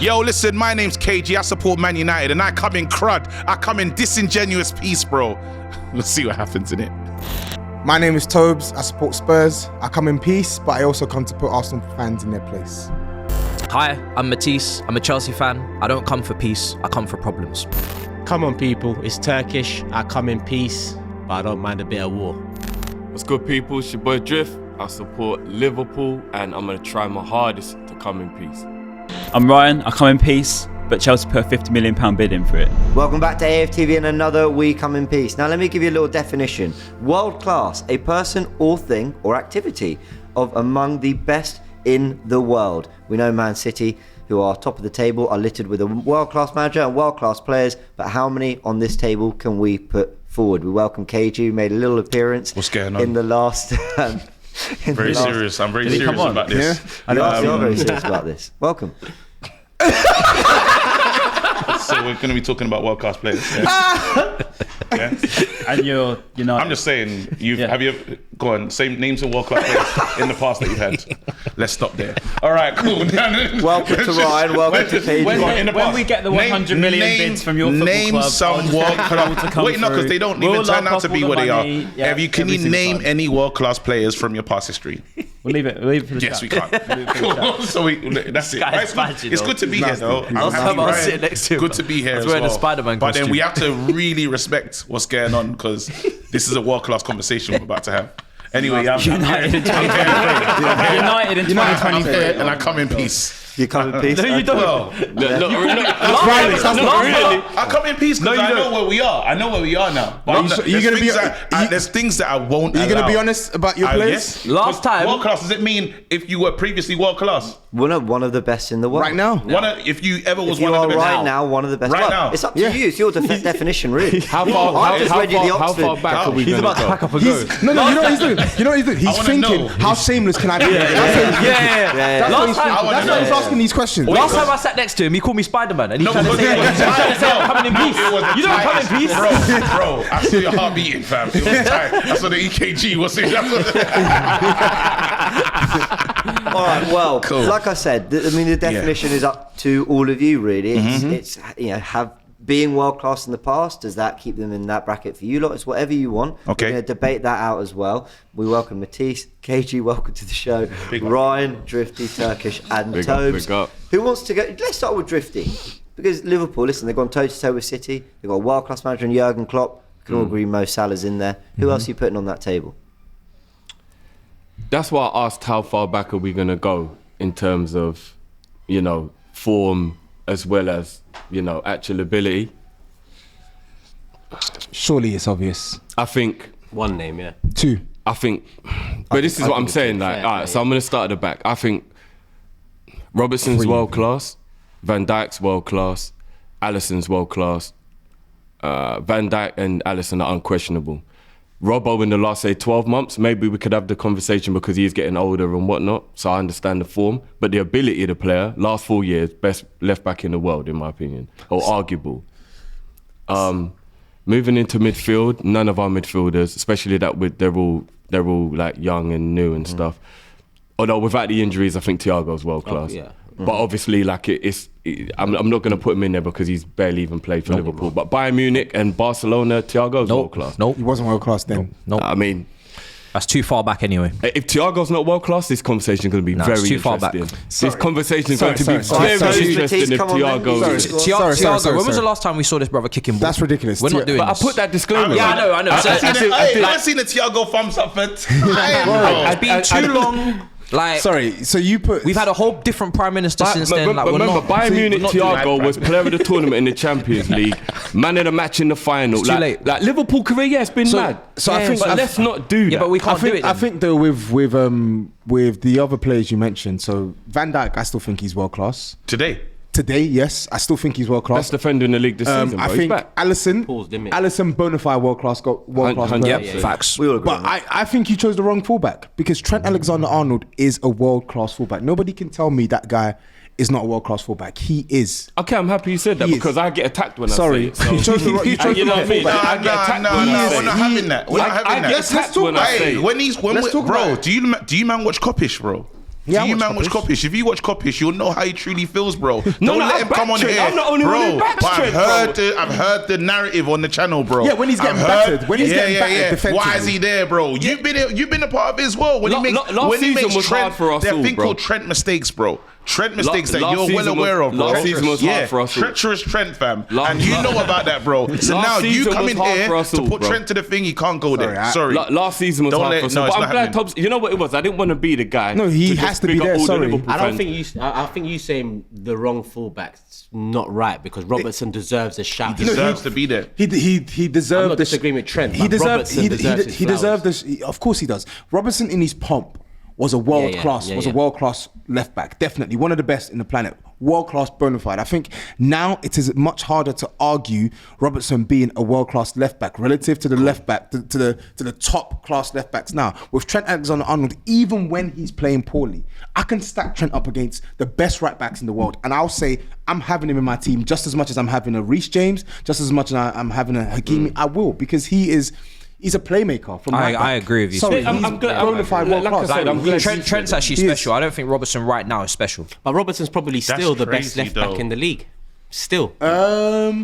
Yo, listen, my name's KG. I support Man United, and I come in crud. I come in disingenuous peace, bro. We'll see what happens in it. My name is Tobes. I support Spurs. I come in peace, but I also come to put Arsenal fans in their place. Hi, I'm Matisse. I'm a Chelsea fan. I don't come for peace. I come for problems. Come on, people. It's Turkish. I come in peace, but I don't mind a bit of war. What's good, people? It's your boy Drift. I support Liverpool, and I'm going to try my hardest to come in peace. I'm Ryan, I come in peace, but Chelsea put a £50 million bid in for it. Welcome back to AFTV and another We Come in Peace. Now let me give you a little definition. World class, a person or thing or activity of among the best in the world. We know Man City, who are top of the table, are littered with a world-class manager and world-class players, but how many on this table can we put forward? We welcome KG, who made a little appearance. What's going on? In the last... Very serious. I'm very serious about this. Yeah? You're very serious about this. Welcome. So we're going to be talking about world-class players. Yeah? And you're not. I'm just saying, have you go on, say names of world-class players in the past that you've had. Let's stop there. All right, cool. Welcome to Ryan, welcome to KG. When we get the 100 million bids from your football name club, some world-class. Wait, no, because they don't even turn out to be what they are. Yeah, Can you name any world-class players from your past history? We'll leave it for the Yes, chat. we can't. So that's it. Right, it's good to be here, though. Last time I was sitting next to him. Good to be here. I was as wearing well. a Spider-Man But then costume. we have to really respect what's going on because this is a world-class conversation we're about to have. Anyway, United in 2023. and I come in peace. You come in peace? No, you don't. Well, I come in peace because I know where we are. I know where we are now. But there's things that I won't allow. Are you going to be honest about your players? Yes. Last time. World class, does it mean if you were previously world class? One of the best in the world. Right now? If you ever was If you one of are the best. right now one of the best. Right Well, now. it's up to you. It's your definition, really. How I've just read you the Oxford. far back are we going to go? Pack up and go. No, you know what he's doing? You know what he's doing? He's wanna thinking, know. how shameless can I be? Yeah. That's why he's Last time- thinking. That's why he's asking these questions. Last time I sat next to him, he called me Spider-Man, and he's No, trying to because say, it was he's trying to say I'm coming in peace. It was the You don't come in tightest- peace. Bro, I saw your heart beating, fam. It was tight. That's what the EKG was saying. All right, well, Cool. like I said, the definition is up to all of you, really. It's being world class in the past. Does that keep them in that bracket for you lot? It's whatever you want. Okay. We're going to debate that out as well. We welcome Matisse, KG, welcome to the show. Ryan, Drifty, Turkish, and Big up, Tobes. big up. Who wants to go? Let's start with Drifty. Because Liverpool, listen, they've gone toe-to-toe with City. They've got a world-class manager in Jurgen Klopp. We can all agree Mo Salah's in there. Who else are you putting on that table? That's why I asked how far back are we going to go in terms of, form as well as, actual ability. Surely it's obvious. I think, One name, yeah. Two. but this is what I'm saying. Like, all right, so I'm going to start at the back. I think Robertson's world class, Van Dijk's world class, Alisson's world class. Van Dijk and Alisson are unquestionable. Robbo in the last, say, 12 months, maybe we could have the conversation because he's getting older and whatnot, so I understand the form. But the ability of the player, last 4 years, best left back in the world, in my opinion, or arguable. Moving into midfield, none of our midfielders, especially they're all like young and new and stuff. Although without the injuries, I think Thiago's world class. yeah. But obviously, like I'm not going to put him in there because he's barely even played for Liverpool. But Bayern Munich and Barcelona, Thiago's world class. He wasn't world class then. Nope. I mean, That's too far back anyway. if Thiago's not world class, this conversation is going to be very it's too far back. interesting. This conversation is Sorry, going to be sorry, very sorry. interesting if Come on, then. Thiago. Sorry. Thiago, when was sorry. the last time we saw this brother kicking ball? That's ridiculous. We're not doing But I this. put that disclaimer. Yeah, I know. So I've seen a Thiago thumbs up for it's been too long. Like, Sorry, so you put... we've had a whole different prime minister since then. Like, remember, we're not, Bayern Munich we're not doing Thiago was player of the tournament in the Champions League, man of the match in the final. It's too late. Like Liverpool career, yeah, it's been mad. So I think... But let's not do that. Yeah, but we can't do it. I then. think though with the other players you mentioned, so Van Dijk, I still think he's world class. Today, yes, I still think he's world class. Best defender in the league this season, bro. I He's think back. Alisson, Paused, didn't it? Alisson bonafide world class player. Yeah, facts. We all agree. But I think you chose the wrong fullback because Trent Alexander-Arnold is a world-class fullback. Nobody can tell me that guy is not a world-class fullback. He is. Okay, I'm happy you said that He is. because I get attacked when Sorry, I say it. you chose the wrong You know what I mean? fullback. I get attacked when I say we're it. not having that. We're not having I that. get attacked when I say it. When Let's talk bro, about it. do you man watch Kopish, bro? Yeah, I you watch man watch Kopish. Kopish. If you watch Kopish, you'll know how he truly feels, bro. Don't no, let I him come on backtrack. here, I'm the only one who bro. But backtrack, I've heard the narrative on the channel, bro. Yeah, when he's getting battered. When he's getting battered defensively. Why is he there, bro? You've been a part of it as well. When he makes last season was hard for us there are all, things bro. called Trent mistakes, bro. Trent mistakes that last you're well season aware of, bro. last season was hard for us all. Treacherous Trent, fam. Last- And you know about that, bro. So last now you season come was in hard here for us to all, put bro. Trent to the thing, he can't go there. Sorry. Last season was Don't hard let- for us no, all. it's But not I'm glad happening. Tobbs. You know what it was? I didn't want to be the guy. No, he to has just to be big up there, all the sorry. Liverpool I don't fans. think I think you saying the wrong fullback's not right because Robertson deserves a shout. He deserves to be there. He deserved. I'm not the disagreeing with Trent, He but deserved. Robertson He deserves his deserved flowers. this. Of course he does. Robertson in his pomp was a world class. yeah. A world class left back. Definitely one of the best in the planet. World class bona fide. I think now it is much harder to argue Robertson being a world class left back relative to the left back to the top class left backs now. With Trent Alexander-Arnold, even when he's playing poorly, I can stack Trent up against the best right backs in the world, and I'll say I'm having him in my team just as much as I'm having a Reece James, just as much as I'm having a Hakimi. I will, because he's a playmaker from right back. I agree with you. Sorry, I'm he's bona fide world like I class. said, I'm glad Trent's actually He is. special. I don't think Robertson right now is special. But Robertson's probably still the best crazy, left though. back in the league. Still,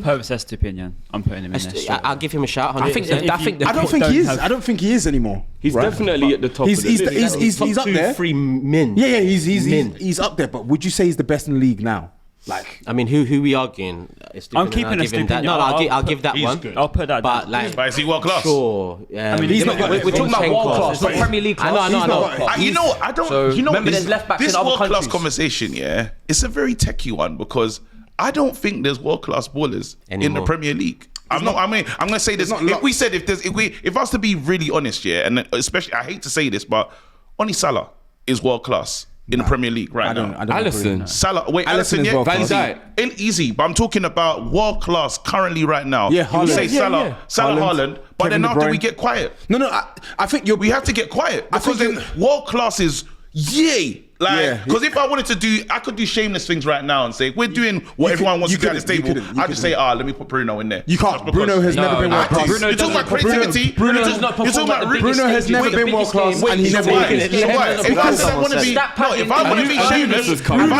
Purvis opinion. I'm putting him in there. I'll give him a shout. I think. 100%. I think. I don't think he is. I don't think he is anymore. He's Right? definitely at the top He's of the list. he's up Top there. 2-3 min. Yeah, Min. he's up there. But would you say he's the best in the league now? Like, I mean, who we arguing? I'm keeping a him that. Stupinian. No, I'll give that he's one. good. I'll put that But down. like, But is he world class? sure. I mean, he's not- We're talking about world class, not Premier League class. I know. You know, I don't. So, you know, remember this, there's left backs this in other world class countries. conversation. Yeah, it's a very techie one because I don't think there's world class ballers in the Anymore. Premier League. I'm gonna say this. not If lots. we said if I was to be really honest, yeah, and especially I hate to say this, but Oni Salah is world class in the Premier League right now. I don't Alisson. agree. Salah, wait, Alisson Alisson, is yeah, world class. Van Dijk. Ain't easy, but I'm talking about world class currently right now. Yeah, you say Haaland. Salah, Haaland, but Kevin then De after Bruyne. we get quiet. No, I think We have to get quiet because think then world class is yay. Like, Yeah. because if I wanted to do, I could do shameless things right now and say we're doing what everyone wants you to do at this couldn't, you table. couldn't, you I'd just say, let me put Bruno in there. You can't. Just because- Bruno has never been world class. Bruno You're talking about doesn't perform- creativity. Bruno You're does not talking perform at about the biggest Bruno has stages. never Wait, been the world biggest class, game. and he Wait, never so will why? be. So why? If I want to be, Stat no, packing. if I want to be No, shameless, is coming. if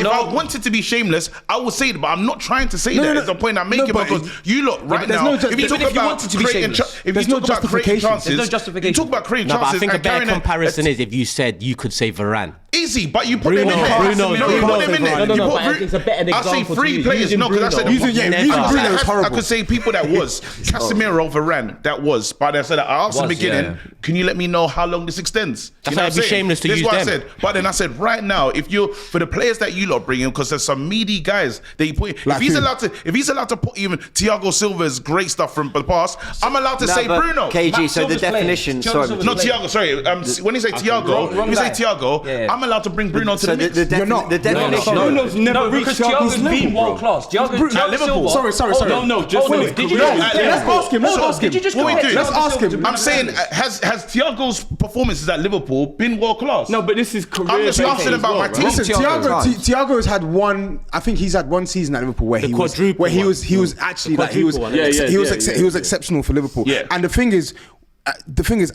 I wanted to be shameless, I would say it, but I'm not trying to say that. That's the point I'm making, but because you look right there's now. no ju- If you even talk if you about wanted to be creating, shameless, if there's you no talk about creating justification. chances, There's no you justification. talk about creating No, but I chances think a and better carrying it. comparison is if you said you could say Varane. Easy, but you put them in Bruno- there. Bruno- No, you put them in there. No, You but put it's a better I say example to three use. players. Using No, because I said Bruno. Bruno is horrible. I could say people that was Casemiro, Varane. That was. But I said I asked in the Was, beginning. yeah. Can you let me know how long this extends? That's You know why what it'd be I'm saying? shameless to This is use what I them. said. But then I said right now, if you for the players that you lot bring in, because there's some meaty guys that you put. Like If he's who? allowed to put even Thiago Silva's great stuff from the past, I'm allowed to No, say but Bruno. KG, so the Silva's playing. definition. Thiago Sorry, Silva's Not playing. Thiago, sorry. When you say Thiago, wrong you say guy. Thiago. Yeah. I'm allowed to bring Bruno to so the mix. You're not. the definition. Bruno's never reached because Thiago's Thiago's level, been bro. world class. Thiago Liverpool. Silva. Sorry. No, just Hold for on. his Did you career. just Let's ask him. Let's ask him. Did you just What we compare do? Thiago Let's ask him. Silva to I'm saying, has Thiago's performances at Liverpool been world class? No, but this is career. I'm just asking about my team. Listen, Thiago. Thiago has had one. I think he's had one season at Liverpool where The he was quadruple where he one. was actually like he was quadruple one. he was exceptional for Liverpool. Yeah. And the thing is,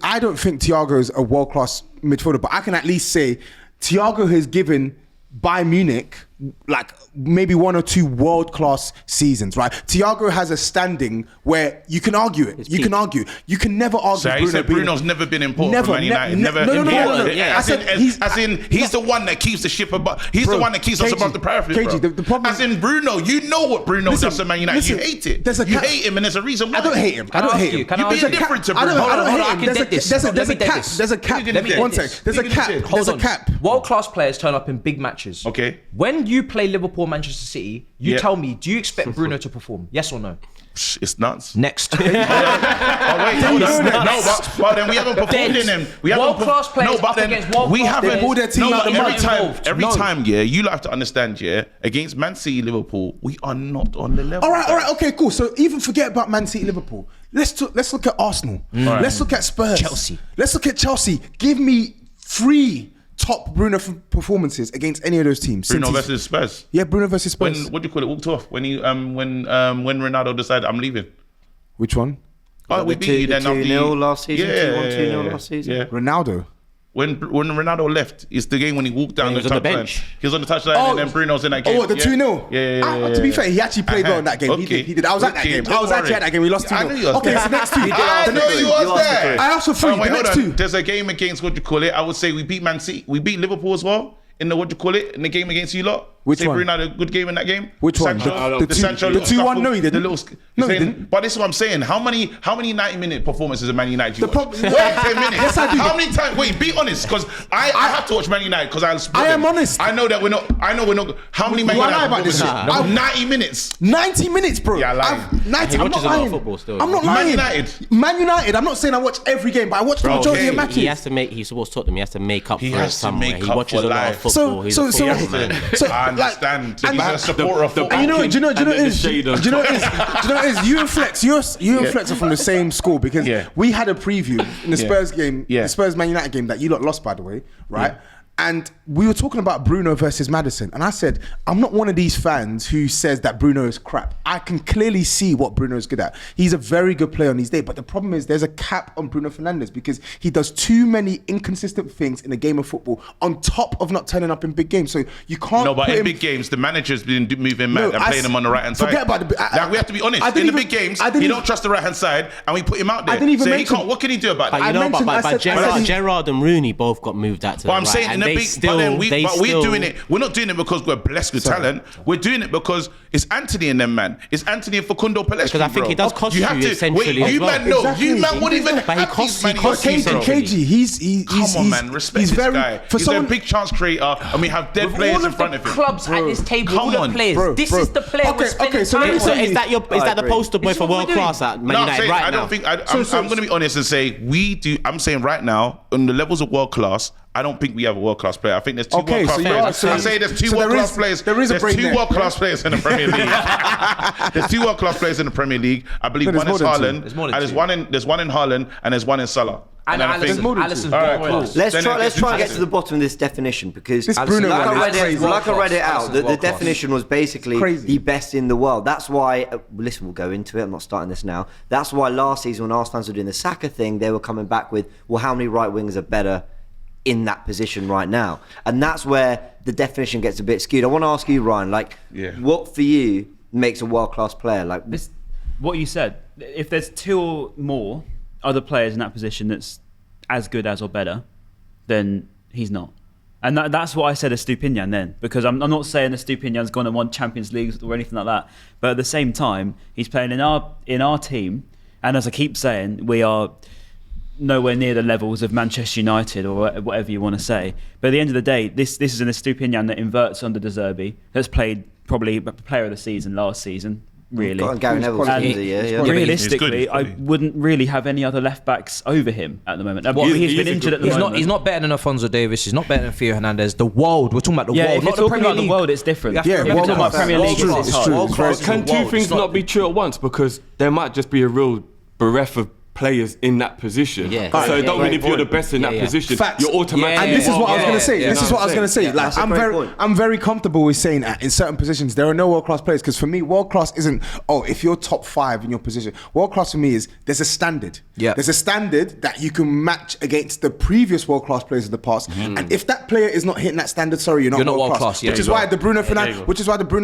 I don't think Thiago's a world class midfielder, but I can at least say Thiago has given Bayern Munich like maybe one or two world class seasons, right? Thiago has a standing where you can argue it. You can argue. You can never argue. So he said being- Bruno's never been important for Man United. Never. No. important. I As said he's the one that keeps the ship above. He's the Bro, one that keeps us KG, above the parapet. KG, bro. the problem- As in Bruno, you know what Bruno Listen, does to Man United. listen, You hate it. there's a You cap- hate him, and there's a reason why. I don't hate him. I don't hate him. Can I You ask being you? different to I Bruno. don't Hold on, hate I him. can There's a dead this. there's a Let me dead cap. this. There's a cap. Let me dead One this. sec. There's a cap. There's Hold a on. cap. World class players turn up in big matches. Okay. When you play Liverpool, Manchester City, you Yeah. tell me, do you expect Bruno to perform? Yes or no? It's nuts. Next. Oh wait, hold on. No, but then we haven't performed in them. We haven't World-class players No, but up then against world-class we haven't. players. Pull their team No, out but the every mud. time, every No. time, yeah, you have to understand, yeah, against Man City, Liverpool, we are not on the level. All right, okay, cool. So even forget about Man City, Liverpool. Let's look at Arsenal. Let's look at Spurs. Chelsea. Let's look at Chelsea. Give me 3 top Bruno performances against any of those teams. Bruno Since he's- versus Spurs. Yeah, Bruno versus When Spurs. what do you call it? Walked off when he when Ronaldo decided I'm leaving. Which one? Oh, we beat you then after 2-0 last season. Yeah, 2-1, 2-0 last season. Yeah. Ronaldo. When Ronaldo left, it's the game when he walked down He the was on the touchline. bench. He was on the touchline, and then Bruno's in that game. Oh, the 2-0? Yeah. To be fair, he actually played well in that game. Okay. He did. I was at that Okay, game. don't I was actually worry. at that game. We lost 2-0. I knew you was Okay, there. so next two. I know you was there. I also three. Wait, The hold next on. two. There's a game against, what do you call it? I would say we beat Man City. We beat Liverpool as well. In the, what do you call it? In the game against you lot. Which say one? Bruno had a good game in that game. Which one? Sancho, The Sancho two- little the 2-1? scuffle, No, he didn't. The little, No, he saying- didn't. But this is what I'm saying. How many 90-minute performances of Man United you The watch? problem- Wait 10 minutes. Yes, I do. How many times? Wait, be honest, because I have to watch Man United because I support I am them. honest. I know that we're not. How many Man Why United lie about this performances? shit? 90 minutes. 90 minutes, bro. Yeah, I lied. 90, He I'm watches not a lot of lying. football still. I'm not Man lying. United. Man United. I'm not saying I watch every game, but I watch the Bro, majority of okay. matches. He has to make. He supports Tottenham. He has to make up He for it has to somewhere. make He up watches for a lot of life. football. He's a football man. I understand. and- He's a supporter of football. And do you know what And it then the is? Do shade you on know what it is? Do you know what it is? You and Flex, you and Flex are from the same school because Yeah. we had a preview in the Yeah. Spurs game, Yeah. the Spurs Man United game that you lot lost, by the way, right? And we were talking about Bruno versus Maddison. And I said, I'm not one of these fans who says that Bruno is crap. I can clearly see what Bruno is good at. He's a very good player on his day. But the problem is there's a cap on Bruno Fernandes because he does too many inconsistent things in a game of football on top of not turning up in big games. So you can't No, but put in him- big games, the manager's been moving mad No, and playing him on the right hand side. forget about the- Like, we have to be honest. I In didn't the even- big games, I didn't he even- don't trust the right hand side, and we put him out there. I didn't even so mention- he can't. What can he do about But that? you know, mentioned- I said- Gerrard and Rooney both got moved out to But the I'm right, saying and in the they big, still, but we're still- doing it. We're not doing it because we're blessed with talent. We're doing it because it's Anthony and them, man. It's Anthony and Facundo Pellestri. Because I think bro. he does cost you have to essentially wait. as You well. man, no, Exactly. you man wouldn't even. But he have costs- these he man costs in you your team, bro. KG, he's Come on, man. Respect he's this very, guy. For He's someone, a big chance creator, and we have dead With players all in of front the of him. clubs at this table, all Come the on. players. This is the player we're spending so let time me on. say- Is that the agree. poster boy This is for what we're world doing. class at Man No, I'm United saying, right I now? don't think. I'm going to be honest and say we do. I'm saying right now, on the levels of world class, I don't think we have a world class player. I think there's two Okay, world class so you players. are saying- I say there's two so world there class is- players. there is a There's break two there. world class players in the Premier League. There's two world class players in the Premier League. I believe No, one there's is more than two. Haaland, There's more than and there's two. one in Haaland, and there's one in Salah. And then I think- Alisson's All right, world cool. class. Let's Then try. it Let's gets try and get interesting. to the bottom of this definition because, This Bruno like one I is read it, crazy. like I read it out, Alisson's the world class. definition was basically Crazy. the best in the world. That's why. Listen, we'll go into it. I'm not starting this now. That's why last season when Arsenal fans were doing the Saka thing, they were coming back with, well, how many right wingers are better in that position right now? And that's where the definition gets a bit skewed. I want to ask you, Ryan, like, what for you makes a world class player? Like, This, what you said. If there's two or more other players in that position that's as good as or better, then he's not. And that's what I said of Stupinian then, because I'm not saying that Stupinian's gone and won Champions Leagues or anything like that, but at the same time, he's playing in our team, and as I keep saying, we are nowhere near the levels of Manchester United or whatever you want to say. But at the end of the day, this is an Estupinian that inverts under De Zerbi, that's played probably player of the season last season, really. got Gary Neville's And team of the year, yeah. realistically, he's I good. wouldn't really have any other left backs over him at the moment. What, He's he been is a injured good at the He's moment. not. He's not better than Alphonso Davies. He's not better than Theo Hernandez. The world. We're talking about the Yeah, world, if you're not the talking Premier about the League. world, it's different. You have to- Yeah, if you're world talking about class. Premier League, It's true, it's it's hard. true. World It's very class. true. Can two World. things It's not- not be true at once? Because there might just be a real bereft of players in that position. Yeah. So it don't Great mean if you're the point. best in that Yeah. position, Facts. you're automatically. And this is what I was Yeah, going to say. yeah, This is what I was going to say. Like, That's a great point. I'm very comfortable with saying that in certain positions there are no world class players, because for me, world class isn't, oh, if you're top 5 in your position. World class for me is there's a standard. Yeah. There's a standard that you can match against the previous world class players of the past. And if that player is not hitting that standard, sorry, you're not world class. yeah, Which is you why go. the Bruno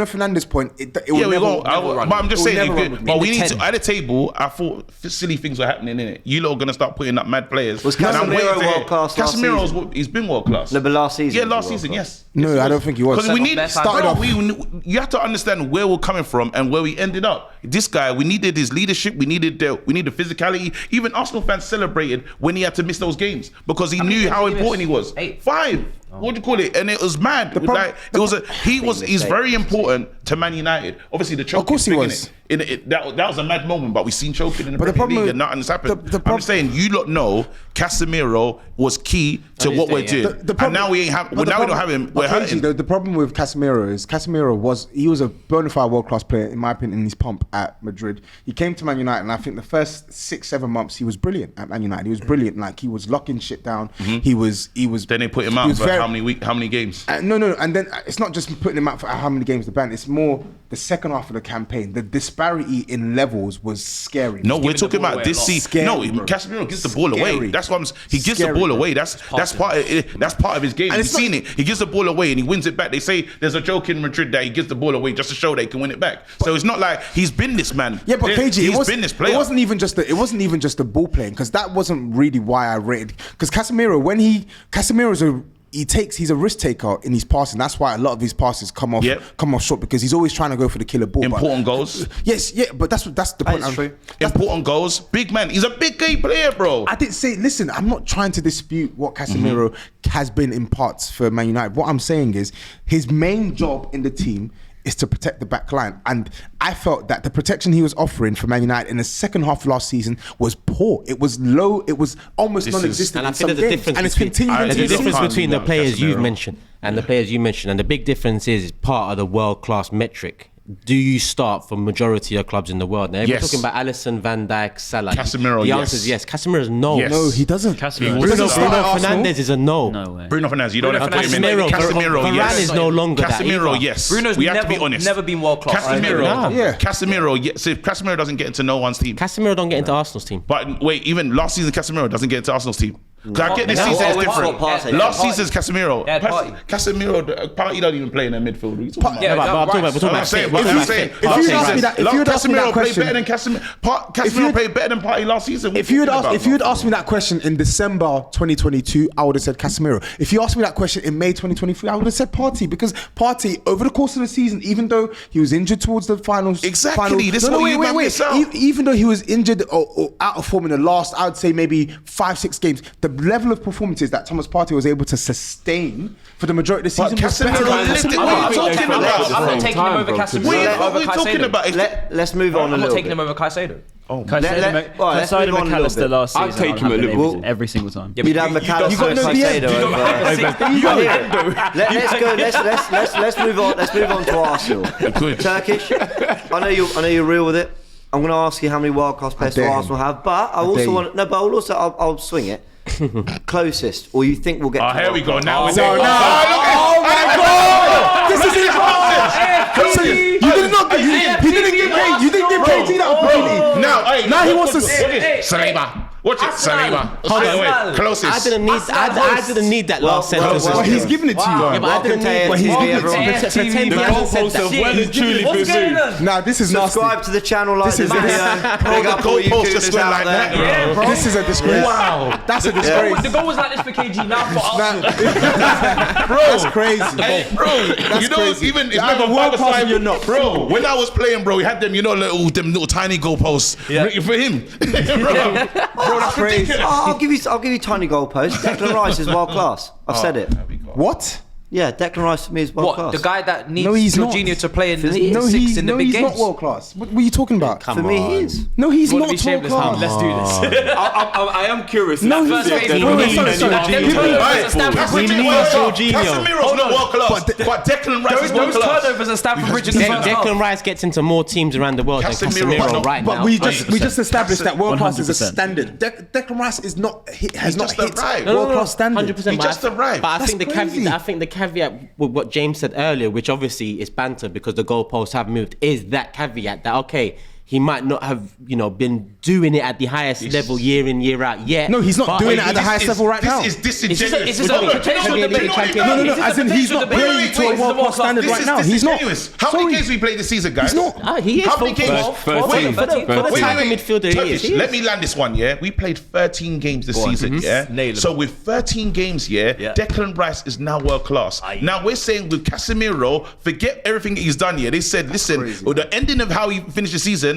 Fernandes point, it will Yeah, we never, go. never But I'm just it will saying, never if run you- with me. but we In need the to 10. at the table. I thought silly things were happening in it. You lot are gonna start putting up mad players. Was And I'm Casemiro waiting to hear- world class last Casemiro's season? he's been world class. No, but last season Yeah, he was last world season, class. yes. No, I don't think he was. Because we need Started off. you have to understand where we're coming from and where we ended up. This guy, we needed his leadership. We needed the physicality. Even Arsenal fans celebrated when he had to miss those games because he knew how important he was. 8. 5. What do you call it? And it was mad. He's very important to Man United. Obviously, the choking. Of course he thing, was. That was a mad moment, but we seen choking in the But the Premier problem League is- and nothing's happened. the I'm just saying, you lot know Casemiro was key to what we're doing. The problem- and now we ain't have. but the Now we don't problem- have him. but Roy Hatton. The problem with Casemiro is he was a bona fide world class player in my opinion in his pomp at Madrid. He came to Man United, and I think the first 6-7 months he was brilliant at Man United. He was brilliant, like he was locking shit down. He was. Then they put him out for how many games? No, and then it's not just putting him out for how many games the ban. It's more the second half of the campaign. The disparity in levels was scary. No, we're talking about this season. No, Casemiro gives the ball away. That's what he gives the ball away. That's part of his game. You've seen it. He gives the ball away and he wins it back. They say there's a joke in Madrid that he gives the ball away just to show they can win it back. So it's not like he's been this man. Yeah, but KG, he's been this player. It wasn't even just the ball playing, because that wasn't really why I rated. Because Casemiro's he's a risk taker in his passing. That's why a lot of his passes come off short, because he's always trying to go for the killer ball. Important goals. Yes, yeah, but that's the point. Important goals. Big man. He's a big game player, bro. I didn't say. Listen, I'm not trying to dispute what Casemiro has been in parts for Man United. What I'm saying is his main job in the team is to protect the back line. And I felt that the protection he was offering for Man United in the second half of last season was poor. It was low. It was almost non-existent. And I think there's a difference between the players you've mentioned and the players you mentioned. And the big difference is part of the world-class metric. Do you start for majority of clubs in the world? Now, if you're talking about Alisson, Van Dijk, Salah, Casemiro, the answer is yes. Casemiro is no. Yes. No, he doesn't. Bruno Fernandes is a no. No way. Bruno Fernandes, you don't have to put him in. Casemiro, yes. is no longer Casemiro, that yes. Bruno's we have to be honest. never been world class. Casemiro, yes. So if Casemiro doesn't get into no one's team. Casemiro don't get into Arsenal's team. But wait, even last season Casemiro doesn't get into Arsenal's team. I get this season is different. Last season's Casemiro. Casemiro, Partey don't even play in the midfield. We're talking about. Casemiro played better than Casemiro played better than Partey last season. If you had asked me that question in December 2022, I would have said Casemiro. If you asked me that question in May 2023, I would have said Partey, because Partey over the course of the season, even though he was injured towards the finals, even though he was injured or out of form in the last, I would say maybe 5-6 games, the level of performances that Thomas Partey was able to sustain for the majority of the season was better than Casemiro. What are you talking about? I'm not taking him over Casemiro. What are you talking about? Let's move on a little bit. I'm not taking him over Caicedo. Caicedo McAllister last season. I'd take him at Liverpool every single time. You'd have McAllister and Caicedo over. Let's move on. Let's move on to Arsenal. Turkish. I know you're real with it. I'm going to ask you how many world class players Arsenal have, but I'll swing it. Closest, or you think we'll get? Oh, here we go. Now we're Oh my God! This is it. You did not. He didn't give KG that opportunity. Now he wants to. Saliba. Watch it, Saliba. Closest. I didn't need that last sentence. Well, he's giving it to you. Yeah, but I didn't need. Well, He's giving pretend he hasn't said that. Well and truly Bazoo. Nah, this is nasty. Subscribe to the channel, like this video. The goalpost just went like that, bro. This is a disgrace. Wow. That's a disgrace. The goal was like this for KG, now for Arsenal. Bro, that's crazy. Hey, bro, you know, crazy. even it's Either never world class side, or you're not. Bro, when I was playing, bro, we had them, them little tiny goalposts for him. Bro, that's crazy. I'll give you tiny goalposts. Declan Rice is world class. I've said it. What? Yeah, Declan Rice for me is world class. The guy that needs Jorginho to play in the No, six in the big he's games. not world class. What are you talking about? For me, he is. No, he's not world shameless, class. Let's do this. I am curious. No, First he's phase, not. Casemiro's not world class, but Declan Rice is world Those class. turnovers at Stamford Bridge in the first half. Declan Rice gets into more teams around the world than Casemiro right now. But we just established that world class is a 100%. standard. Declan Rice has not hit arrived. world class standard. 100%. He just arrived. But I That's think crazy. the caveat with what James said earlier, which obviously is banter because the goalposts have moved, is that caveat that he might not have, been doing it at the highest level year in, year out yet. No, he's not doing it at the highest level right now. This is disingenuous. Is this a potential debate? No, as in he's not playing to a world class standard right now. He's not. How many games we played this season, guys? He's not. He is. How many games? 13. For the type of midfielder he is. Let me land this one, yeah? We played 13 games this season, yeah? So with 13 games, Declan Rice is now world class. Now we're saying with Casemiro, forget everything he's done here. They said, listen, with the ending of how he finished the season,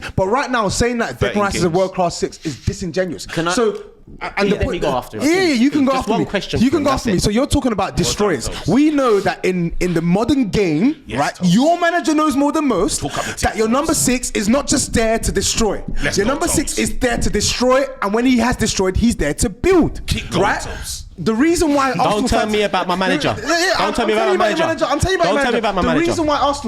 exactly. But right now, saying that 30 Declan Rice is a games. world-class 6 is disingenuous. Let me go after him. Yeah, you can go Just after one me. question You for can him, go that's after me. it. So you're talking about destroyers. Toes. We know that in the modern game, Yes, right? Toes. Your manager knows more than most Talk up the that your Toes. number 6 is not just there to destroy. Let's Your go, number Toes. 6 is there to destroy, and when he has destroyed, he's there to build. Keep going, right? Toes. The reason why Arsenal Don't tell fans- me about my manager. Don't tell me about my manager. I'm telling you about Don't tell me about my manager.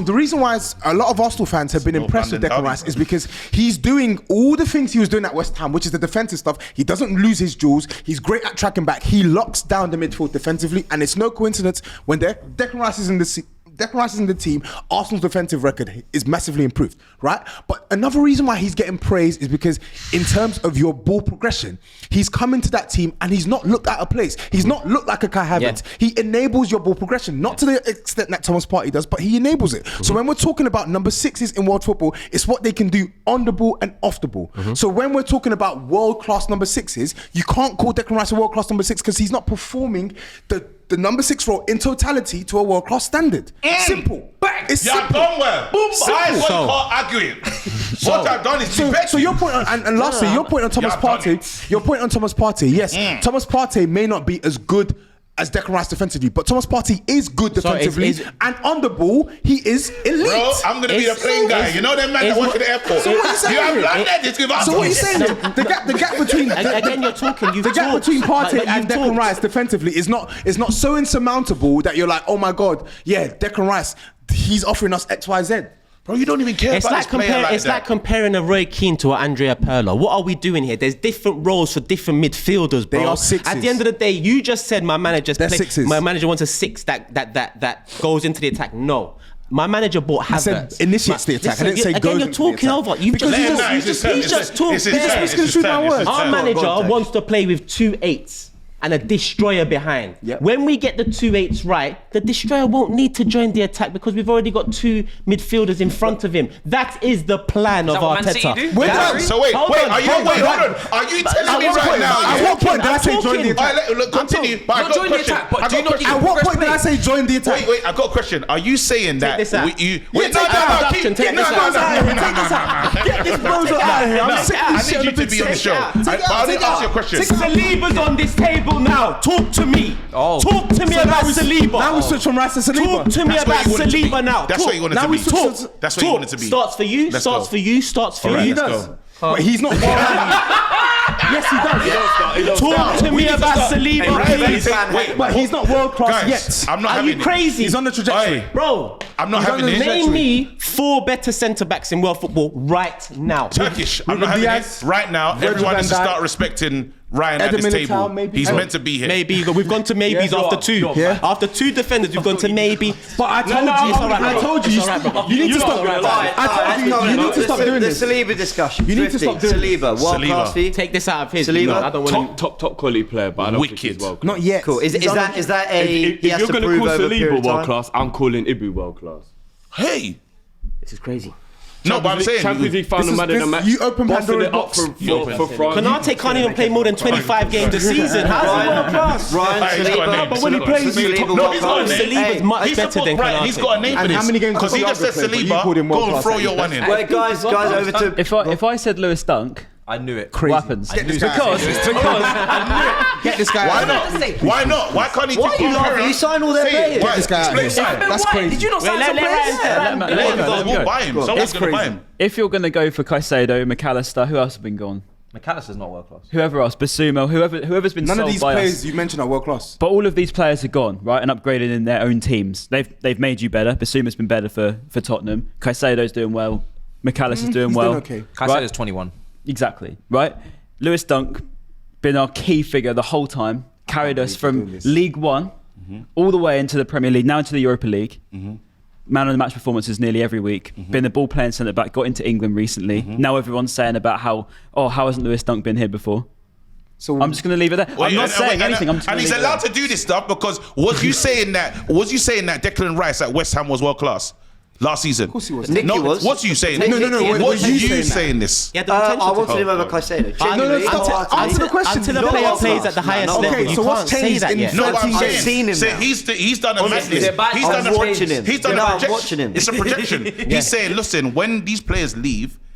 The reason why a lot of Arsenal fans have been impressed with Declan Rice is because he's doing all the things he was doing at West Ham, which is the defensive stuff. He doesn't lose his jewels. He's great at tracking back. He locks down the midfield defensively, and it's no coincidence when Declan Rice is in the team, Arsenal's defensive record is massively improved, right? But another reason why he's getting praise is because in terms of your ball progression, he's come into that team and he's not looked out of place. He's not looked like a Kai Havertz. Yeah. He enables your ball progression, not to the extent that Thomas Partey does, but he enables it. So when we're talking about number 6s in world football, it's what they can do on the ball and off the ball. So when we're talking about world-class number 6s, you can't call Declan Rice a world-class number 6 because he's not performing the number 6 role in totality to a world-class standard. Simple. It's You're simple. done well. That's what you call arguing. What I've done is So your point on, and lastly, your point on Thomas Yeah, I've done Partey. Your point on Thomas Partey. Yes, Thomas Partey may not be as good as Declan Rice defensively, but Thomas Partey is good defensively, and on the ball he is elite. Bro, I'm gonna be the plane guy. You know them man that work at the airport. So what are you saying? You have landed. It's give us. So what are you saying? The gap between Again, you're talking. the gap between Partey and Declan Rice defensively is not so insurmountable that you're like, oh my god, yeah, Declan Rice, he's offering us X, Y, Z. Bro, you don't even care It's about like this player like it's that. like comparing a Roy Keane to an Andrea Pirlo. What are we doing here? There's different roles for different midfielders, bro. They are sixes. At the end of the day, you just said my manager's They're sixes. My manager wants a 6 that goes into the attack. No. My manager bought Havertz. I said initiates the attack. I didn't say again, goes you're into the talking attack. over. You've Because just, he Let him just- know, he it's just- his he turn, just it's talked his turn, bare. it's He his just misconstrued turn, my it's his words. turn. Our manager Go on, wants to play with 2 8s and a destroyer behind. Yep. When we get the 2 8s right, the destroyer won't need to join the attack because we've already got 2 midfielders in front of him. That is the plan of that what Man Arteta. City do? Wait, That- So wait, Hold wait, on, are you hold on. hold on? Are you telling me At what right point? now? At what point did I say I'm join the talking. attack? Look, continue. But I Not got a join the question. attack, but I do got a not question. At what point did I say join the attack? Wait, I got a question. Are you saying that this out. Wait, Take this out. keep Take no, this no, out. no, no, no, no, no. Get this bozo out of here. I'm sick of I this shit need you on the to be on the big show. stage. But I didn't ask you a question. Saliba's on this table now. Talk to me. Oh. Talk to me about Saliba. Now we switch from Rice to Saliba. Talk to me That's where about you want it to be. Saliba now. That's where you want it Now to we be. switch Talk. to- That's where you want it to be. Starts for you. Let's Starts go. for you. Starts for All right, you. let's does. go. But he's not. Yes, he does. Talk to me about Saliba, please. Wait, But he's not world class guys, yet. I'm not Are having you it. crazy? He's on the trajectory. Oi, Bro, I'm not He's having on the it. trajectory. name me 4 better centre backs in world football right now. Turkish. I'm not Ruben having Diaz, it. Right now, Virgil everyone van needs to Dijk, start respecting Ryan at Eder this Militao, table. maybe. He's Oh, meant to be here. Maybe, but we've gone to maybes after 2. Yeah. After 2 defenders, we've gone to maybe. But I told no, you. it's all right, I bro. told you. It's all right, bro. You need to stop. I told you. You need to stop doing The this. Saliba discussion. You need to Drifty, stop doing this. Saliba, world Saliba. class for you? Take this out of his. Saliba? No, I don't want to. Top quality player, but I don't think Wicked. he's world class. Not yet. Cool. Is that a If he has you're to going to prove call over a period Saliba of world time? class, I'm calling Ibu world class. Hey. This is crazy. No, but I'm saying. Champions League final This is- man of the this- match. you open bossing Pandora's it up box. for France. Konate can't even play more than 25 games a season. How's he world class? Ryan He's got a Saliba. name. But when he plays, No, he's got a name. Saliba's much He's better than Brian, he's got a name for And this. how many games Because does he just Thiago said play? But you called him Saliba, go and world-class throw at your least. one in. Wait, guys, over to If I said Lewis Dunk, I knew it. Crazy. what happens? Get this guy out of here. Get this guy Why out of here. not? Why not? Why can't he Why are you laughing? You signed all their players. Get this guy out of here. That's crazy. Did you not sign some players? We'll buy him. Someone's going to buy him. If you're going to go for Caicedo, McAllister, who else has been gone? McAllister's not world class. Whoever else, Basuma, whoever's been None sold of these by players us. you mentioned are world class. But all of these players are gone, right, and upgraded in their own teams. They've made you better. Basuma's been better for Tottenham. Caicedo's doing well. McAllister's doing He's well. doing okay. Caicedo's 21. Exactly, right? Lewis Dunk, been our key figure the whole time, carried us doing from this. League One all the way into the Premier League, now into the Europa League. Man of the match performances nearly every week. Been the ball playing centre back, got into England recently. Now everyone's saying about how hasn't Lewis Dunk been here before? So I'm just going to leave it there. I'm not saying anything. I'm just and gonna he's leave it allowed there. to do this stuff because was you saying that Declan Rice at West Ham was world class last season? Of course he was. Nicky was. What's you saying? No, What's you you saying saying this? He had the potential I to wanted him over Caicedo. Genuinely. Answer the question. Until a No, player no, plays no. at the highest Okay, level, you so what's can't say changed that in yet. No, but I'm I've saying, seen him now. he's done a Honestly, madness. He's done I'm a watching him. He's done You know, a I'm projection. watching him. It's a projection. He's saying, listen, when these players leave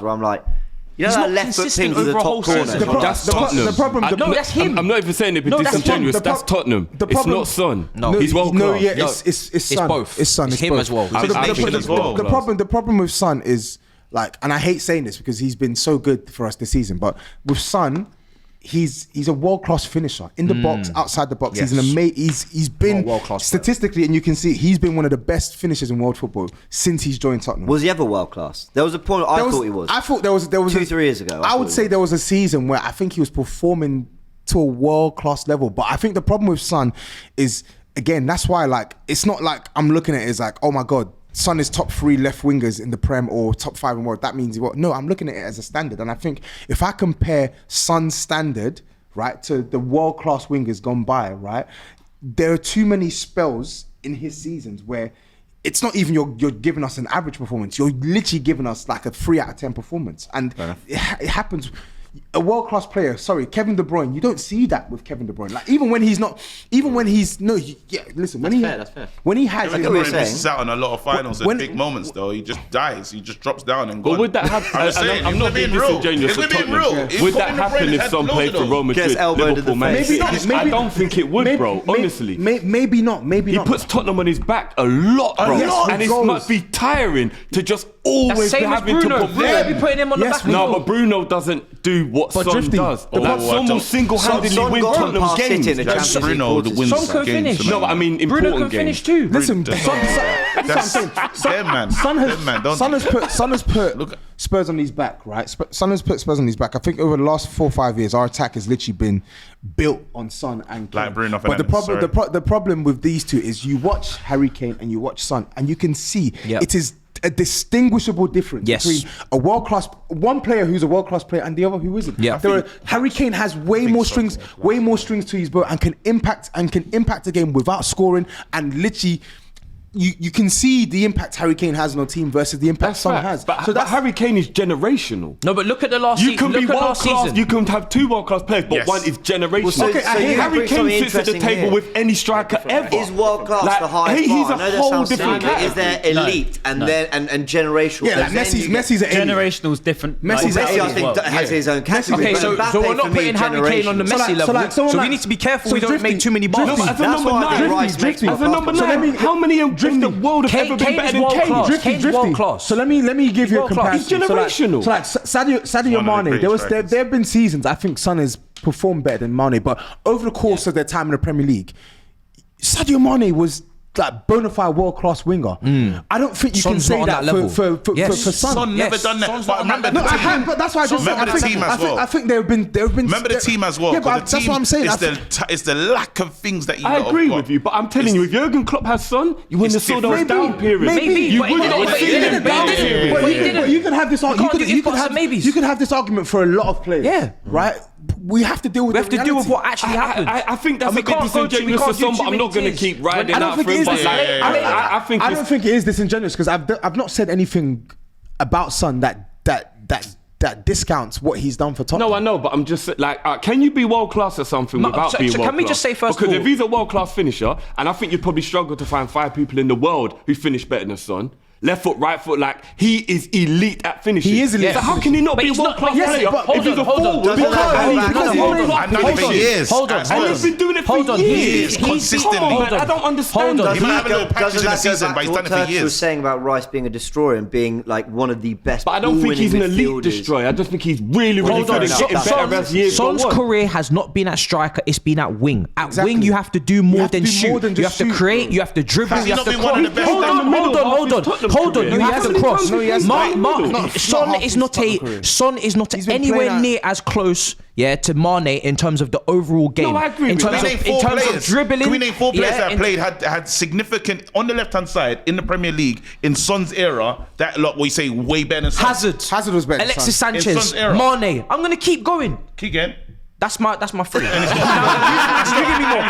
bars where I'm like, you know He's that not left foot consistent ping to the over a top whole corner. season. That's Tottenham. The problem. No, that's him. I'm not even saying it, but No, that's him. disingenuous. That's Tottenham. It's not Son. No. He's world No, class. yeah, it's Son. both. It's Son. It's him both. as well. So I think as well. the problem with Son is like, and I hate saying this because he's been so good for us this season, but with Son, he's a world class finisher in the box, outside the box. He's an amazing. He's been world-class statistically, and you can see he's been one of the best finishers in world football since he's joined Tottenham. Was he ever world class? There was a point I thought he was. I thought there was 2-3 years ago. I would say there was a season where I think he was performing to a world class level. But I think the problem with Son is, again, that's why like it's not like I'm looking at it as like, oh my God, Son is top 3 left wingers in the Prem or top 5 in world. That means what? No, I'm looking at it as a standard. And I think if I compare Son's standard, right, to the world class wingers gone by, right, there are too many spells in his seasons where it's not even you're giving us an average performance. You're literally giving us like a 3 out of 10 performance. And it happens. A world-class player, Kevin De Bruyne, you don't see that with Kevin De Bruyne. Like when he has, Kevin De Bruyne misses out on a lot of finals and big moments though. He just dies. He just drops down and gone. But would that happen? I'm not being disingenuous for Tottenham. Would that happen if Son played for Real Madrid, Liverpool, Man City? I don't think it would, bro. Honestly, maybe not. He puts Tottenham on his back a lot, bro, and it must be tiring to just always be having to perform. Be putting him on the back. No, but Bruno doesn't do what Son Drifty does. Son will single-handedly win Tottenham's games. Bruno wins Son can games. finish. No, but I mean Bruno important can finish games. too. Listen, Son has put Spurs on his back, right? Son has put Spurs on his back. I think over the last 4 or 5 years, our attack has literally been built on Son and Kane. Like Bruno but the problem with these two is you watch Harry Kane and you watch Son, and you can see it is a distinguishable difference between a one player who's a world-class player and the other who isn't. Harry Kane has way more strings to his bow and can impact a game without scoring, and literally you can see the impact Harry Kane has on a team versus the impact Son has. But Harry Kane is generational. No, but look at the last season. You can be world class. You can have 2 world class players, but one is generational. Harry Kane sits at the table with any striker ever. Is world class the highest bar? He's a whole different category. Is there elite and generational? Yeah, like Messi's generational is different. Messi, I think, has his own category. Okay, so we're not putting Harry Kane on the Messi level. So we need to be careful we don't make too many bars. As a number 9, how many in the world have ever been better than Kane? Kane's world class. So let me give you a comparison. He's generational. So like Sadio Mane, there have been seasons I think Son has performed better than Mane, but over the course of their time in the Premier League, Sadio Mane was like bona fide world class winger. I don't think you Son's can say not on that that for Son. Son never done that. But remember the team. But that's why I just remember the team as well. I think there have been. Remember the team as well. Yeah, but that's what I'm saying. It's the lack of things that you. I agree with you, but I'm telling you, if Jurgen Klopp has Son, you wouldn't have saw those down periods. Maybe you would not have seen him down periods. But you can have this. You can have this argument for a lot of players. Yeah, right. We have to deal with. We have to deal with what actually happened. I think that's a bit disingenuous for some, but I'm not going to keep riding out for him. I don't think it is disingenuous because I've not said anything about Son that discounts what he's done for Tottenham. No, I know, but I'm just like, can you be world class at something without being world class? Can we just say first because of all, if he's a world class finisher, and I think you'd probably struggle to find 5 people in the world who finish better than Son. Left foot, right foot, like he is elite at finishing. He is elite. So how can he not be a world class player if he's a forward? And he's been doing it for years. Consistently. I don't understand that. He might have a little patches in the season, but he's done it for years. Was saying about Rice being a destroyer and being like one of the best. But I don't think he's an elite destroyer. I just think he's really good at getting better as years go on. Son's career has not been at striker; it's been at wing. At wing, you have to do more than shoot. You have to create. You have to dribble. You have to cross. Hold on, you have to cross. Son is not anywhere near as close, to Mane in terms of the overall game. No, I agree. In terms of dribbling. Can we name 4 players that played had significant on the left hand side in the Premier League in Son's era? That lot we say way better than Son. Hazard was better. Alexis Sanchez, Mane. I'm gonna keep going. Keep going. That's my 3. You give me more.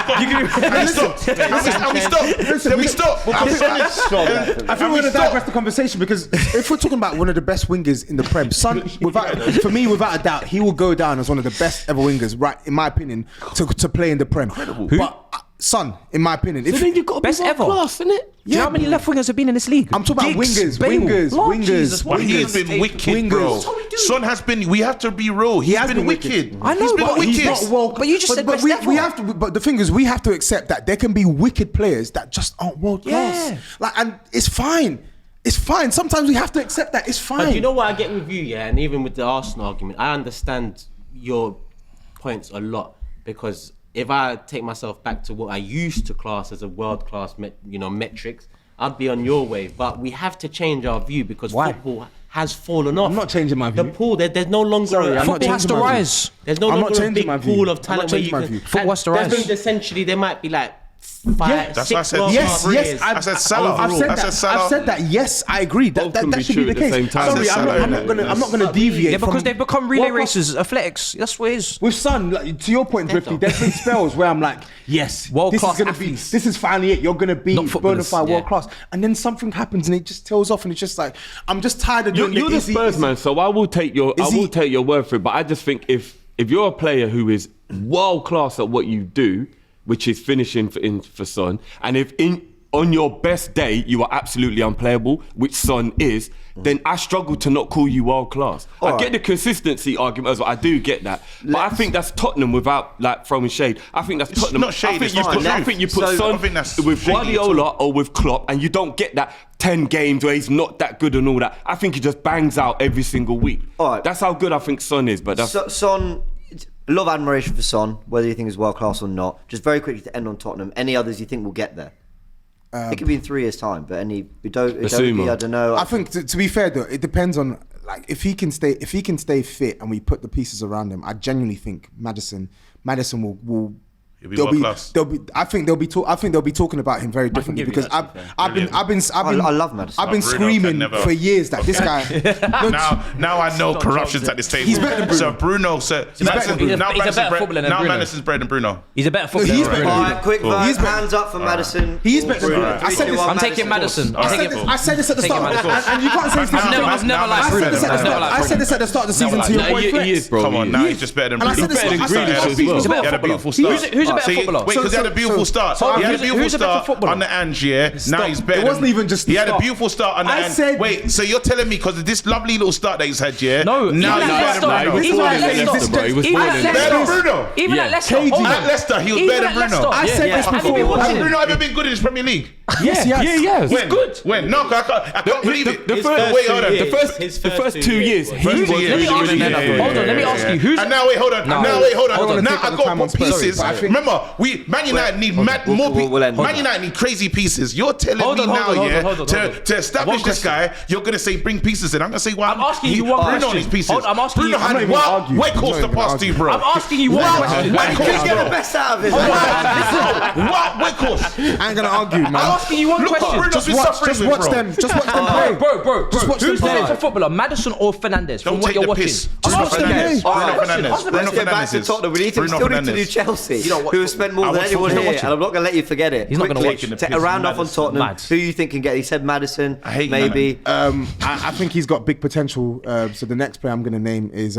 We stop. I think we're going to digress the conversation because if we're talking about one of the best wingers in the Prem, Son, without a doubt, he will go down as one of the best ever wingers, right? In my opinion, to play in the Prem. But Son, in my opinion, so then you've got to best be ever class, isn't it? Do you know how many left wingers have been in this league? I'm talking about wingers. But he has been wicked, bro. Son has been. We have to be real. He has been wicked. I know, but he's not. But you just said best ever. We have to. But the thing is, we have to accept that there can be wicked players that just aren't world class. Like, and it's fine. It's fine. Sometimes we have to accept that. It's fine. But you know what I get with you, and even with the Arsenal argument, I understand your points a lot, because if I take myself back to what I used to class as a world-class metrics, I'd be on your wave. But we have to change our view, because football has fallen off. I'm not changing my view. The pool, there's no longer football has to rise. There's no longer a big pool of talent where you can. Football has to rise. Essentially, there might be like 5, that's 6 what I said. world-class players. I said Salah. I've said that. Yes, I agree. That should be the case. Sorry, I'm not gonna deviate. Yeah, because from they've become relay racers, athletics. That's what it is. With Son, like, to your point, Drifty, there's been spells where I'm like, yes, World-class athletes. This is finally it. You're gonna be Not bona footballers, fide world class, and then something happens and it just tails off, and it's just like, I'm just tired of doing. You're the Spurs man, so I will take your word for it. But I just think if you're a player who is world class at what you do, which is finishing for Son, and if on your best day you are absolutely unplayable, which Son is, then I struggle to not call you world class. I get the consistency argument as well. I do get that, but I think that's Tottenham without like throwing shade. I think that's Tottenham. Not shade. I think you put Son with Guardiola or with Klopp, and you don't get that 10 games where he's not that good and all that. I think he just bangs out every single week. That's how good I think Son is. But that's Son. A lot of admiration for Son, whether you think he's world class or not. Just very quickly to end on Tottenham. Any others you think will get there? It could be in 3 years' time, but any I don't know. I think to be fair though, it depends on like if he can stay fit and we put the pieces around him. I genuinely think Madison will. I think they'll be talking about him very differently, because I love Madison. I've been screaming for years that this guy. now I know corruption's at this table. He's better than Bruno. So Bruno said he's a better footballer than Bruno. Now Madison's better than Bruno. He's a better footballer than Bruno. All right, quick vote. Hands up for Madison. He's better than Bruno. I said this. I'm taking Madison. I said this at the start, and you can't say this. I've never liked Bruno. I said this at the start of the season to your boy Flex. He is, bro. Come on, now he's just better than Bruno. He's better than Grealish as well. He's a better He had a beautiful start. Who's a better footballer? Wait, because he had a beautiful start. He had a beautiful start on the Ange, yeah. Now he's better. It wasn't even just the He had a start. beautiful start on the Ange. Wait, so you're telling me because of this lovely little start that he's had, yeah? No, now he's better than Bruno. Even at Leicester, even at Leicester, At Leicester, he was better than Bruno. I said this before. Has Bruno ever been good in his Premier League? Yes, yes. When? Good. When? No, I can't believe it. The first 2 years, he was really, really good. Hold on, let me ask you. Who's and now wait, hold on. Now I got more pieces. Remember, Man United need more people. Man United need crazy pieces. You're telling me now, to establish this guy, you're gonna say bring pieces in. I'm gonna say why. I'm asking you one question. Bruno needs pieces. I'm asking Bruno you. had what course to pass to you, bro? I'm asking you one question. Can get the best out of it. What course? I ain't gonna argue, man. I'm asking you one question. Just watch them play. Bro. Just watch them Who's the play. better footballer, Madison or Fernandes? From Don't what take you're the watching. piss. I'm Bruno asking you. Fernandes. Let's get back to Tottenham. We still need to do Chelsea, who have spent more than anyone here, and I'm not going to let you forget it. He's not going to watch it. A round off on Tottenham. Who you think can get? He said Madison, maybe. I think he's got big potential. So the next player I'm going to name is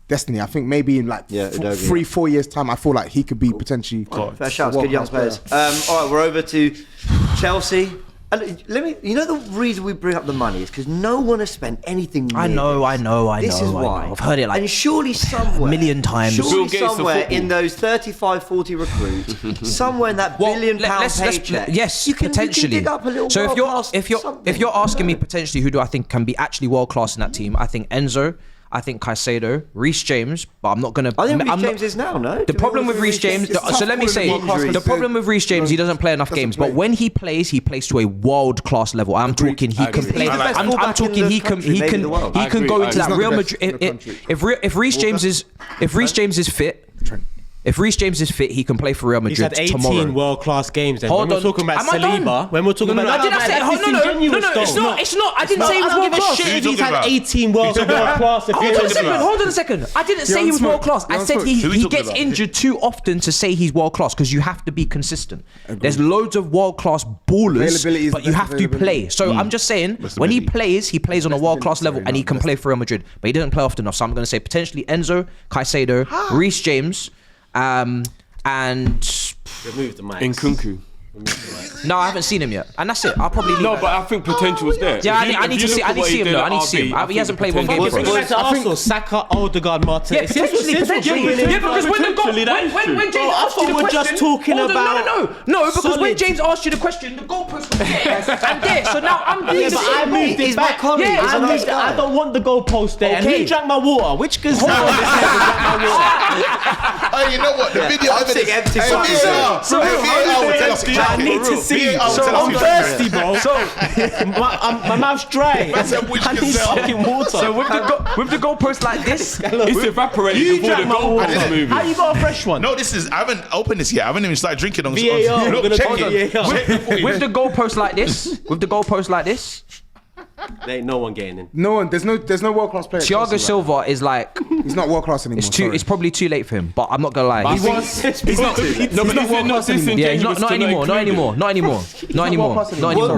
Destiny. I think maybe in like 3-4 years time, I feel like he could be potentially. Fair shouts, good young players. All right, we're over to Chelsea. And you know the reason we bring up the money is because no one has spent anything near I know. This is why. I've heard it like and surely somewhere, a million times. Surely somewhere in those 35-40 recruits, somewhere in that £1 billion paycheck, yes, you can potentially. dig up a little so if something. you're asking me potentially who do I think can be actually world class in that team, I think Enzo. I think Caicedo, Reece James, but I'm not gonna. I think Reece James is now, no? The problem with Reece James, so let me say, the problem with Reece James, he doesn't play enough games. But when he plays to a world class level. I'm talking he can play. I'm talking he can go into that Real Madrid. If Reece James is fit. If Reece James is fit, he can play for Real Madrid tomorrow. He's had 18 world-class games then. When we're talking about Saliba, when we're talking about... I didn't say... No, it's not. I didn't say he was world-class. Shit if he's had 18 world-class... Hold on a second. I didn't say he was world-class. I said he gets injured too often to say he's world-class because you have to be consistent. There's loads of world-class ballers, but you have to play. So I'm just saying, when he plays on a world-class level and he can play for Real Madrid, but he doesn't play often enough. So I'm going to say potentially Enzo, Caicedo, Reece James... and remove the mic. Nkunku. No, I haven't seen him yet, and that's it. I'll probably leave. No, but I think potential's there. Yeah, I need to see him though. I need to see him. He hasn't played one game for us. Arsenal, Saka, Odegaard, Martin. Yeah, potentially. Yeah, because when James asked you the question, we're just talking about. No, because when James asked you the question, the goalpost was there and there. So now I'm doing but I moved it back. I don't want the goalpost there. And he drank my water. Which goes on this level drank my water? Oh, you know what? The video evidence. I need to see. I'm thirsty, bro. So my mouth's dry. I need fucking water. So with the goalpost like this, it's evaporated before the goalpost movie. How you got a fresh one? No, I haven't opened this yet. I haven't even started drinking on VAR. With the goalpost like this, there ain't no one getting in. No one. There's no world class player. Thiago Silva is like, he's not world class anymore. It's probably too late for him. But I'm not gonna lie. He's not world class anymore. Yeah, not anymore.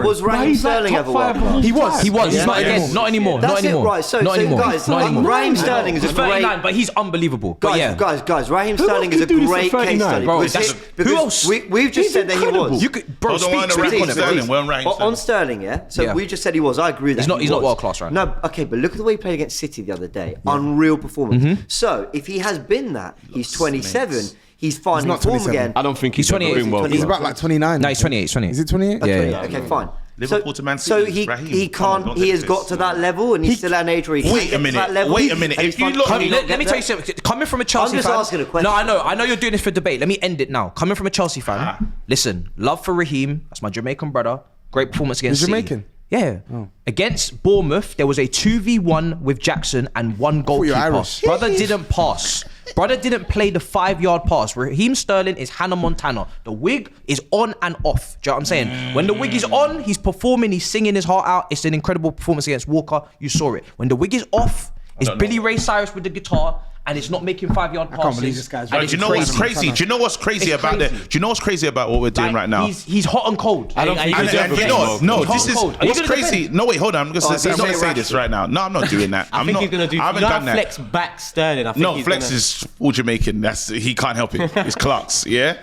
Was Raheem Sterling ever world class? He was. He's not again. Not anymore. That's it, right? So guys, Raheem Sterling is a great. 39, but he's unbelievable. Guys, Raheem Sterling is a great case study. Bro, who else? We've just said that he was. You could, bro, speak on it. On Sterling, yeah. So we just said he was. I agree with that. He's not world class, right? No, okay, but look at the way he played against City the other day. Unreal performance. So if he has been that, he's 27. He's finding form again. I don't think he's 28. He's about like 29. No, he's 28. Is it 28? Yeah. Okay, fine. Liverpool to Man So City. he can't. He has got to that level, and he's still at an age where he can't get to that level. Wait a minute. If you look, let me tell you something. Coming from a Chelsea fan, asking a question. No, I know you're doing this for debate. Let me end it now. Coming from a Chelsea fan, listen. Love for Raheem. That's my Jamaican brother. Great performance against City. Jamaican. Yeah. Against Bournemouth, there was a 2v1 with Jackson and one goalkeeper. Brother didn't pass. Brother didn't play the 5-yard pass. Raheem Sterling is Hannah Montana. The wig is on and off. Do you know what I'm saying? When the wig is on, he's performing, he's singing his heart out. It's an incredible performance against Walker. You saw it. When the wig is off, it's Billy Ray Cyrus with the guitar. And it's not making 5-yard passes. I can't believe this guy's. Do you know what's crazy? Do you know what's crazy about it? Do you know what's crazy about what we're doing right now? He's hot and cold. I don't think this is what's crazy. No, wait, hold on. I'm gonna say this right now. No, I'm not doing that. I think you're gonna do. I haven't done that. Flex back Sterling. No, Flex is full Jamaican. He can't help it. It's Clark's. Yeah.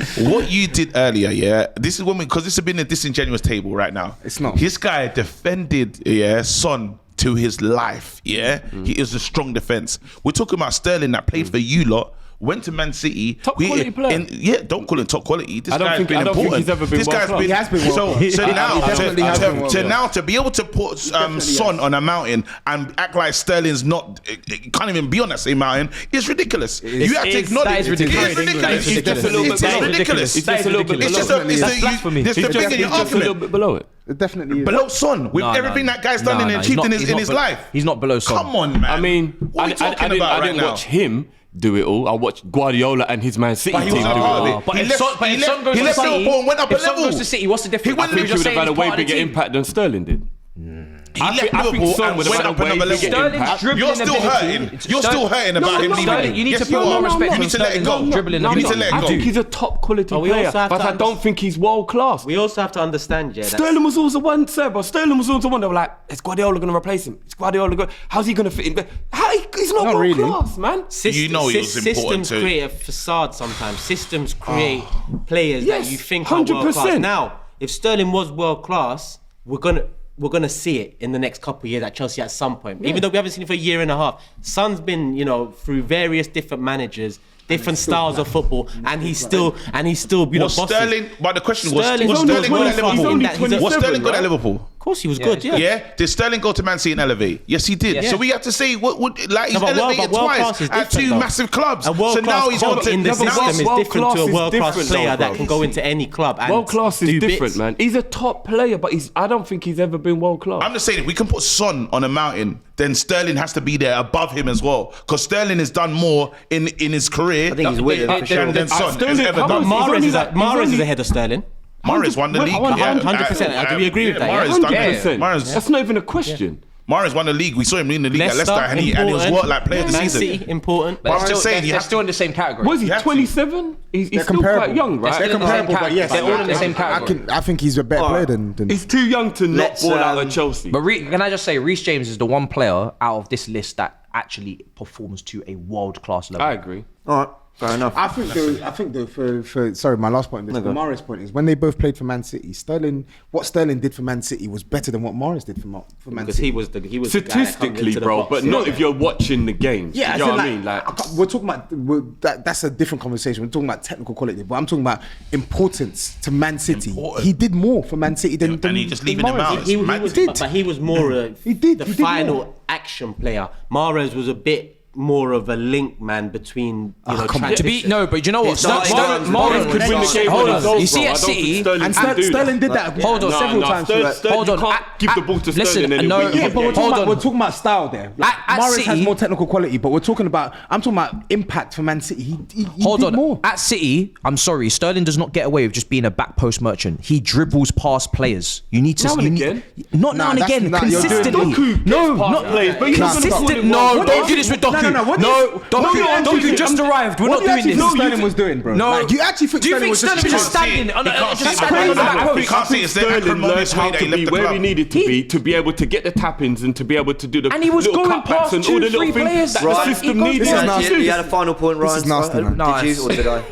So, what you did earlier, yeah. This is because this has been a disingenuous table right now. It's not. This guy defended, Son to his life, He is a strong defense. We're talking about Sterling that played for you lot, went to Man City. Top quality player. Don't call him top quality. This guy's been important. Think he's ever been this guy's been. He has been So to be able to put Son on a mountain and act like Sterling's not, can't even be on that same mountain is ridiculous. You have to acknowledge that is ridiculous. It's ridiculous. It's just a little bit below. It's just a little bit below it. It definitely is. Below Son with everything that guy's done and achieved in his life. He's not below Son. Come on, man. I mean, what are we talking about right now? I didn't watch him do it all. I watched Guardiola and his Man City team do it all. But if Son goes to City, went up a level. Goes to City, what's the difference? I think he would have had a way bigger impact than Sterling did. I think Son went up another level. You're still hurting. You're still hurting about him leaving. You need to put more respect. You need to let it go. Dribbling. You need to let it go. I think he's a top quality player, but I don't think he's world class. We also have to understand, Sterling was always the one, sir, but Sterling was always the one that were like, is Guardiola going to replace him? Is Guardiola how's he going to fit in? He's not world class, man. You know he was important Systems create a facade sometimes. Systems create players that you think are world class. 100%. Now, if Sterling was world class, we're gonna see it in the next couple of years at Chelsea at some point. Even though we haven't seen it for a year and a half. Son's been, through various different managers, different styles of football, and he's still, Sterling, but the question was Sterling good at Liverpool? Of course he was good, yeah. Did Sterling go to Man City and elevate? Yes, he did. Yeah. So we have to say he's elevated twice at two massive clubs. So now he's got to in the system is different to a world class player that can go into any club. World class is different, man. He's a top player, but I don't think he's ever been world class. I'm just saying, if we can put Son on a mountain, then Sterling has to be there above him as well, because Sterling has done more in his career. I think he's winning for sure. Than Son has ever done. Mahrez is ahead of Sterling. Mahrez won the league. 100%. Do we agree with that? 100%. That's not even a question. Mahrez won the league. We saw him win the league at Leicester, and he was what, like player of the season. Man City, important. But I'm just saying, they're still in the same category. What is he, 27? He's still quite young, right? They're comparable, but yes, they're all in the same category. I think he's a better player than. He's too young to not ball out of Chelsea. But can I just say, Reece James is the one player out of this list that actually performs to a world-class level. I agree. All right. Fair enough. I think for sorry, my last point. The Mahrez point is when they both played for Man City. What Sterling did for Man City was better than what Mahrez did for Man because City. He was statistically, bro, but not if you're watching the games. Yeah, you know what I mean. Like we're talking about that's a different conversation. We're talking about technical quality, but I'm talking about importance to Man City. He did more for Man City than and he just leaving him out. But he was more the final action player. Mahrez was a bit more of a link man between transition. But you know what? Mahrez could win the game. Hold on. You see at City, and Sterling did that. Hold on, several times. Hold on. You can't give the ball to Sterling. But we're talking about style there. Mahrez has more technical quality, but I'm talking about impact for Man City. He did more. At City, I'm sorry, Sterling does not get away with just being a back post merchant. He dribbles past players. You need to not now and again, consistently. No, not players. Consistent. No, don't do this with Doku. Doku just arrived. We're not doing this. Sterling was doing, bro. No, you actually think Sterling was just standing? You can't see it's Sterling learned how to be where he needed to be able to get the tap-ins and to be able to do the and he was going past and all the little things that the system needs. You had a final point, Ryan. This is nasty, man. Did you or did I?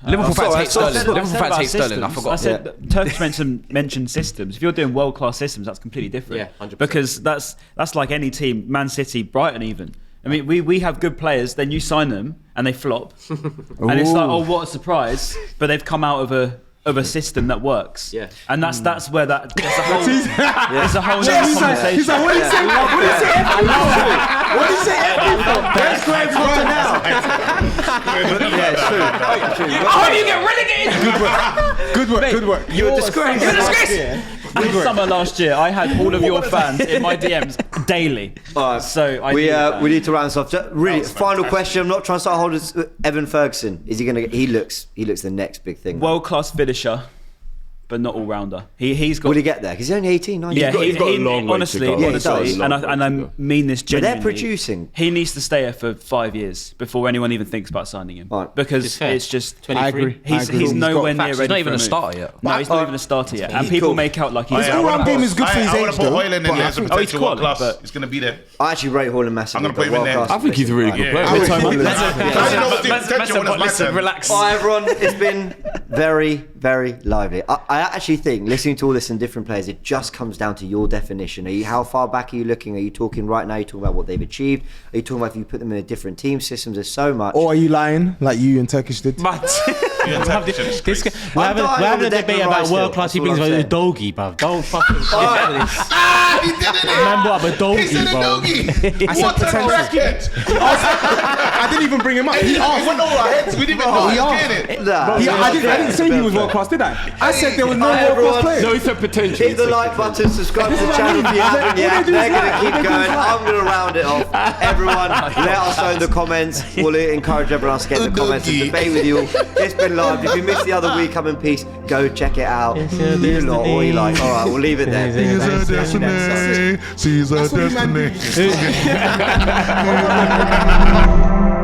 Liverpool fans hate Sterling. Liverpool fans hate Sterling. I forgot. I said Turkish mentioned systems. If you're doing world-class systems, that's completely different. Yeah, 100%. Because that's like any team, Man City, Brighton even. I mean, we have good players, then you sign them and they flop. And it's like, oh, what a surprise. But they've come out of a system that works. Yeah. And that's where there's a whole other conversation. He's like, what did he say? What did he say? That's great for now. Yeah, it's true. Oh, you get relegated! Good work. You're a disgrace. Summer last year, I had all of your fans in my DMs daily. So we need to round this off. Really, final question. I'm not trying to start holding Evan Ferguson. Is he gonna? He looks the next big thing. World-class finisher, but not all-rounder. He's got. Will he get there? Because he's only 18, 19. Yeah, he's got a long way to go. Honestly, and I mean this genuinely. But they're producing. He needs to stay here for 5 years before anyone even thinks about signing him. Right. Because it's just 23. I agree. He's nowhere near ready. He's not even for a move. starter yet. No, he's not even a starter yet. And people make out like he's His all-round game is good for his I want age, to put though. Hoyland in there as a potential world class. but- He's going to be there. I actually rate Haaland massively. I'm gonna put him in there. I think he's a really good player. Listen, relax. All right, everyone, it's been very, very lively. I actually think, listening to all this and different players, it just comes down to your definition. How far back are you looking? Are you talking right now? Are you talking about what they've achieved? Are you talking about if you put them in a different team systems? There's so much. Or are you lying like you and Turkish did? We're having a debate about world class. He brings about Dogi, bruv. Don't fucking He did it. remember I'm a Dogi, bro. I said potential. I didn't even bring him up. He asked. went over our heads. We didn't even know he was getting it. I didn't say he was world class, did I? I said there was no Hi, world class everyone. players. No, he said potential. Hit the like button, subscribe to the channel if you haven't yet. They're going to keep going. I'm going to round it off. Everyone, let us know in the comments. We'll encourage everyone else to get in the comments and debate with you all. It's been live. If you missed the other week, come in peace. Go check it out. You lot, all you like. All right, we'll leave it there. Caesar destiny. That's what you man do.